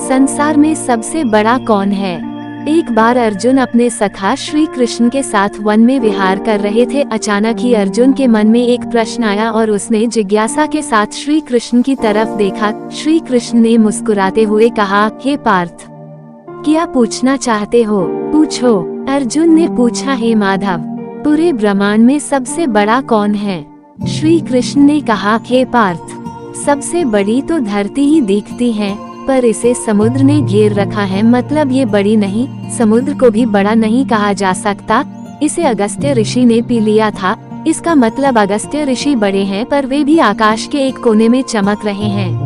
संसार में सबसे बड़ा कौन है? एक बार अर्जुन अपने सखा श्री कृष्ण के साथ वन में विहार कर रहे थे। अचानक ही अर्जुन के मन में एक प्रश्न आया और उसने जिज्ञासा के साथ श्री कृष्ण की तरफ देखा। श्री कृष्ण ने मुस्कुराते हुए कहा, हे पार्थ, क्या पूछना चाहते हो? पूछो। अर्जुन ने पूछा, हे माधव, पूरे ब्रह्मांड में सबसे बड़ा कौन है? श्री कृष्ण ने कहा, हे पार्थ, सबसे बड़ी तो धरती ही दिखती है, पर इसे समुद्र ने घेर रखा है। मतलब ये बड़ी नहीं, समुद्र को भी बड़ा नहीं कहा जा सकता। इसे अगस्त्य ऋषि ने पी लिया था। इसका मतलब अगस्त्य ऋषि बड़े हैं, पर वे भी आकाश के एक कोने में चमक रहे हैं।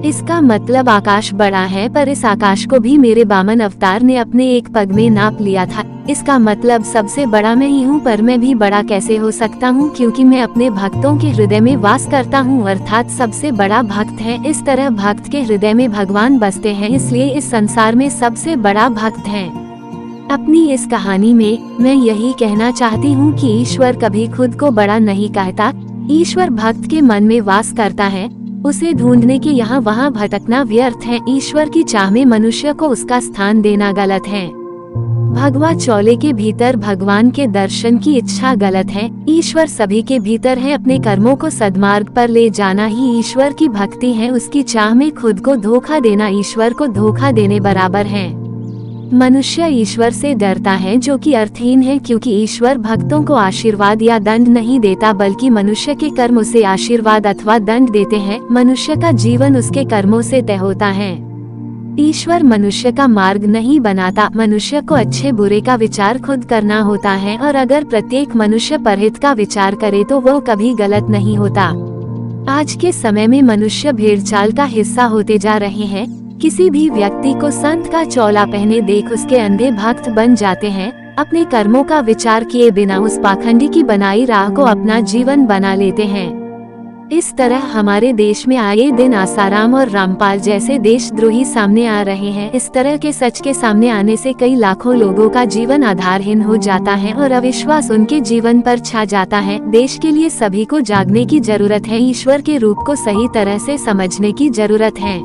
इसका मतलब आकाश बड़ा है, पर इस आकाश को भी मेरे वामन अवतार ने अपने एक पग में नाप लिया था। इसका मतलब सबसे बड़ा मैं ही हूँ, पर मैं भी बड़ा कैसे हो सकता हूँ, क्योंकि मैं अपने भक्तों के हृदय में वास करता हूँ, अर्थात सबसे बड़ा भक्त है। इस तरह भक्त के हृदय में भगवान बसते हैं, इसलिए इस संसार में सबसे बड़ा भक्त है। अपनी इस कहानी में मैं यही कहना चाहती हूँ कि ईश्वर कभी खुद को बड़ा नहीं कहता। ईश्वर भक्त के मन में वास करता है। उसे ढूंढने के यहाँ वहाँ भटकना व्यर्थ है। ईश्वर की चाह में मनुष्य को उसका स्थान देना गलत है। भगवा चौले के भीतर भगवान के दर्शन की इच्छा गलत है। ईश्वर सभी के भीतर है। अपने कर्मों को सद्मार्ग पर ले जाना ही ईश्वर की भक्ति है। उसकी चाह में खुद को धोखा देना ईश्वर को धोखा देने बराबर है। मनुष्य ईश्वर से डरता है, जो कि अर्थहीन है, क्योंकि ईश्वर भक्तों को आशीर्वाद या दंड नहीं देता, बल्कि मनुष्य के कर्म उसे आशीर्वाद अथवा दंड देते हैं। मनुष्य का जीवन उसके कर्मों से तय होता है। ईश्वर मनुष्य का मार्ग नहीं बनाता। मनुष्य को अच्छे बुरे का विचार खुद करना होता है, और अगर प्रत्येक मनुष्य परहित का विचार करे तो वो कभी गलत नहीं होता। आज के समय में मनुष्य भेड़चाल का हिस्सा होते जा रहे हैं। किसी भी व्यक्ति को संत का चोला पहने देख उसके अंधे भक्त बन जाते हैं। अपने कर्मों का विचार किए बिना उस पाखंडी की बनाई राह को अपना जीवन बना लेते हैं। इस तरह हमारे देश में आए दिन आसाराम और रामपाल जैसे देशद्रोही सामने आ रहे हैं। इस तरह के सच के सामने आने से कई लाखों लोगों का जीवन आधारहीन हो जाता है और अविश्वास उनके जीवन पर छा जाता है। देश के लिए सभी को जागने की जरूरत है। ईश्वर के रूप को सही तरह से समझने की जरूरत है।